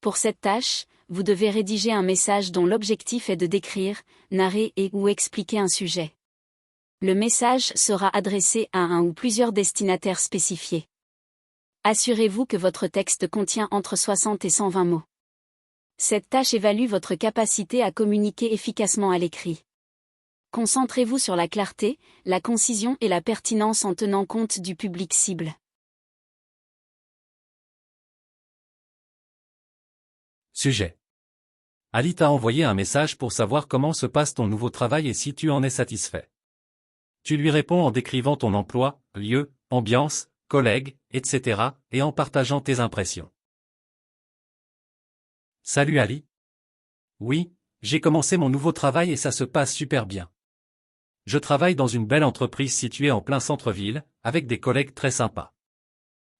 Pour cette tâche, vous devez rédiger un message dont l'objectif est de décrire, narrer ou expliquer un sujet. Le message sera adressé à un ou plusieurs destinataires spécifiés. Assurez-vous que votre texte contient entre 60 et 120 mots. Cette tâche évalue votre capacité à communiquer efficacement à l'écrit. Concentrez-vous sur la clarté, la concision et la pertinence en tenant compte du public cible. Sujet. Ali t'a envoyé un message pour savoir comment se passe ton nouveau travail et si tu en es satisfait. Tu lui réponds en décrivant ton emploi, lieu, ambiance, collègues, etc., et en partageant tes impressions. Salut Ali. Oui, j'ai commencé mon nouveau travail et ça se passe super bien. Je travaille dans une belle entreprise située en plein centre-ville, avec des collègues très sympas.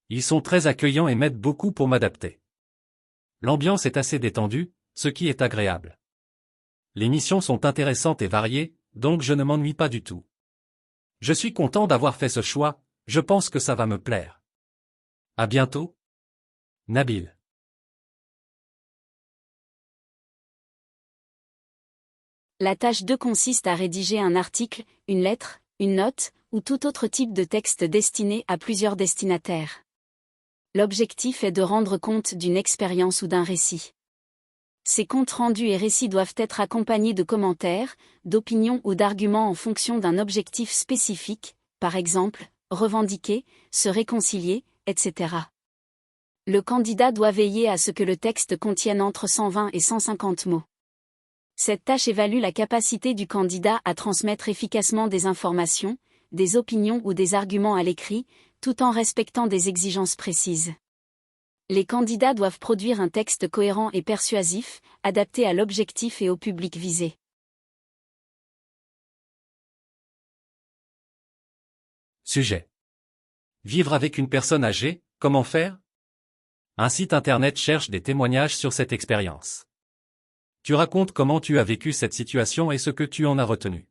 Ils sont très accueillants et m'aident beaucoup pour m'adapter. L'ambiance est assez détendue, ce qui est agréable. Les missions sont intéressantes et variées, donc je ne m'ennuie pas du tout. Je suis content d'avoir fait ce choix, je pense que ça va me plaire. À bientôt. Nabil. La tâche 2 consiste à rédiger un article, une lettre, une note, ou tout autre type de texte destiné à plusieurs destinataires. L'objectif est de rendre compte d'une expérience ou d'un récit. Ces comptes rendus et récits doivent être accompagnés de commentaires, d'opinions ou d'arguments en fonction d'un objectif spécifique, par exemple, revendiquer, se réconcilier, etc. Le candidat doit veiller à ce que le texte contienne entre 120 et 150 mots. Cette tâche évalue la capacité du candidat à transmettre efficacement des informations, des opinions ou des arguments à l'écrit, tout en respectant des exigences précises. Les candidats doivent produire un texte cohérent et persuasif, adapté à l'objectif et au public visé. Sujet. Vivre avec une personne âgée, comment faire? Un site internet cherche des témoignages sur cette expérience. Tu racontes comment tu as vécu cette situation et ce que tu en as retenu.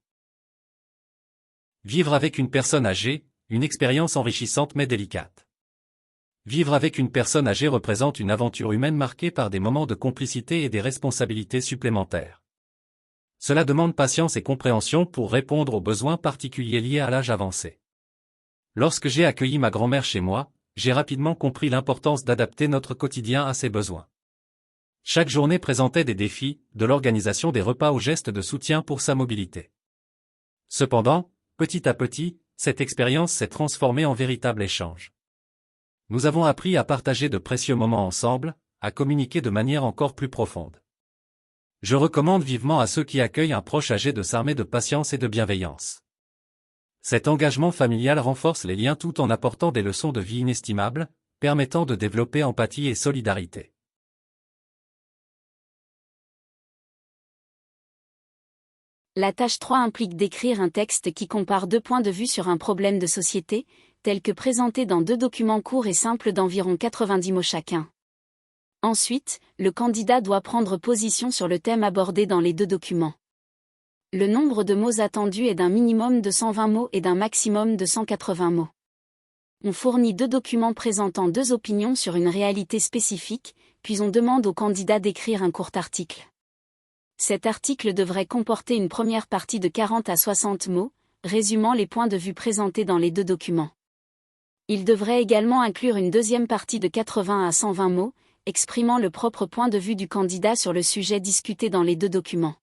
Vivre avec une personne âgée, une expérience enrichissante mais délicate. Vivre avec une personne âgée représente une aventure humaine marquée par des moments de complicité et des responsabilités supplémentaires. Cela demande patience et compréhension pour répondre aux besoins particuliers liés à l'âge avancé. Lorsque j'ai accueilli ma grand-mère chez moi, j'ai rapidement compris l'importance d'adapter notre quotidien à ses besoins. Chaque journée présentait des défis, de l'organisation des repas aux gestes de soutien pour sa mobilité. Cependant, petit à petit, cette expérience s'est transformée en véritable échange. Nous avons appris à partager de précieux moments ensemble, à communiquer de manière encore plus profonde. Je recommande vivement à ceux qui accueillent un proche âgé de s'armer de patience et de bienveillance. Cet engagement familial renforce les liens tout en apportant des leçons de vie inestimables, permettant de développer empathie et solidarité. La tâche 3 implique d'écrire un texte qui compare deux points de vue sur un problème de société, tel que présenté dans deux documents courts et simples d'environ 90 mots chacun. Ensuite, le candidat doit prendre position sur le thème abordé dans les deux documents. Le nombre de mots attendus est d'un minimum de 120 mots et d'un maximum de 180 mots. On fournit deux documents présentant deux opinions sur une réalité spécifique, puis on demande au candidat d'écrire un court article. Cet article devrait comporter une première partie de 40 à 60 mots, résumant les points de vue présentés dans les deux documents. Il devrait également inclure une deuxième partie de 80 à 120 mots, exprimant le propre point de vue du candidat sur le sujet discuté dans les deux documents.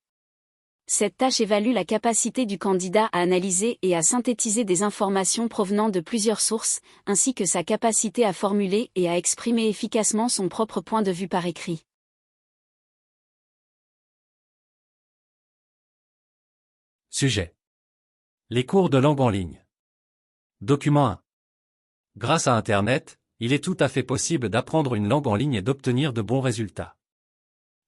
Cette tâche évalue la capacité du candidat à analyser et à synthétiser des informations provenant de plusieurs sources, ainsi que sa capacité à formuler et à exprimer efficacement son propre point de vue par écrit. Sujet. Les cours de langue en ligne. Document 1. Grâce à Internet, il est tout à fait possible d'apprendre une langue en ligne et d'obtenir de bons résultats.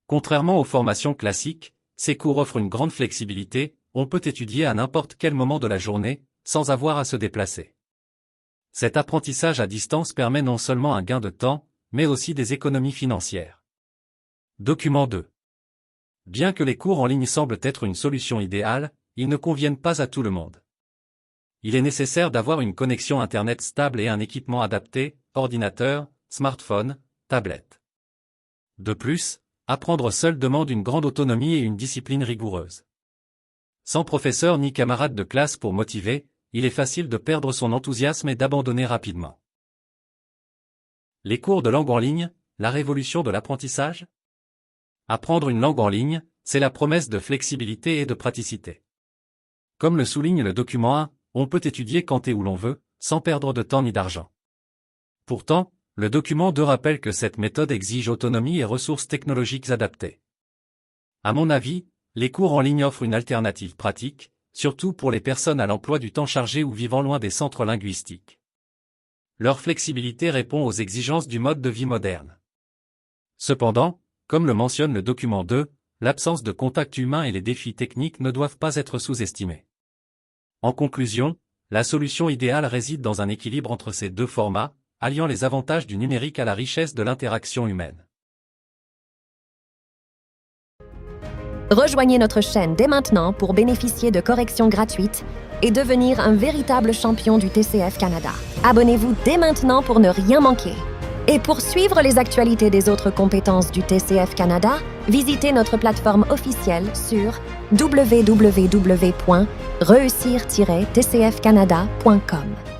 Contrairement aux formations classiques, ces cours offrent une grande flexibilité, on peut étudier à n'importe quel moment de la journée, sans avoir à se déplacer. Cet apprentissage à distance permet non seulement un gain de temps, mais aussi des économies financières. Document 2. Bien que les cours en ligne semblent être une solution idéale, ils ne conviennent pas à tout le monde. Il est nécessaire d'avoir une connexion Internet stable et un équipement adapté, ordinateur, smartphone, tablette. De plus, apprendre seul demande une grande autonomie et une discipline rigoureuse. Sans professeur ni camarade de classe pour motiver, il est facile de perdre son enthousiasme et d'abandonner rapidement. Les cours de langue en ligne, la révolution de l'apprentissage? Apprendre une langue en ligne, c'est la promesse de flexibilité et de praticité. Comme le souligne le document 1, on peut étudier quand et où l'on veut, sans perdre de temps ni d'argent. Pourtant, le document 2 rappelle que cette méthode exige autonomie et ressources technologiques adaptées. À mon avis, les cours en ligne offrent une alternative pratique, surtout pour les personnes à l'emploi du temps chargé ou vivant loin des centres linguistiques. Leur flexibilité répond aux exigences du mode de vie moderne. Cependant, comme le mentionne le document 2, l'absence de contact humain et les défis techniques ne doivent pas être sous-estimés. En conclusion, la solution idéale réside dans un équilibre entre ces deux formats, alliant les avantages du numérique à la richesse de l'interaction humaine. Rejoignez notre chaîne dès maintenant pour bénéficier de corrections gratuites et devenir un véritable champion du TCF Canada. Abonnez-vous dès maintenant pour ne rien manquer. Et pour suivre les actualités des autres compétences du TCF Canada, visitez notre plateforme officielle sur www.reussir-tcfcanada.com.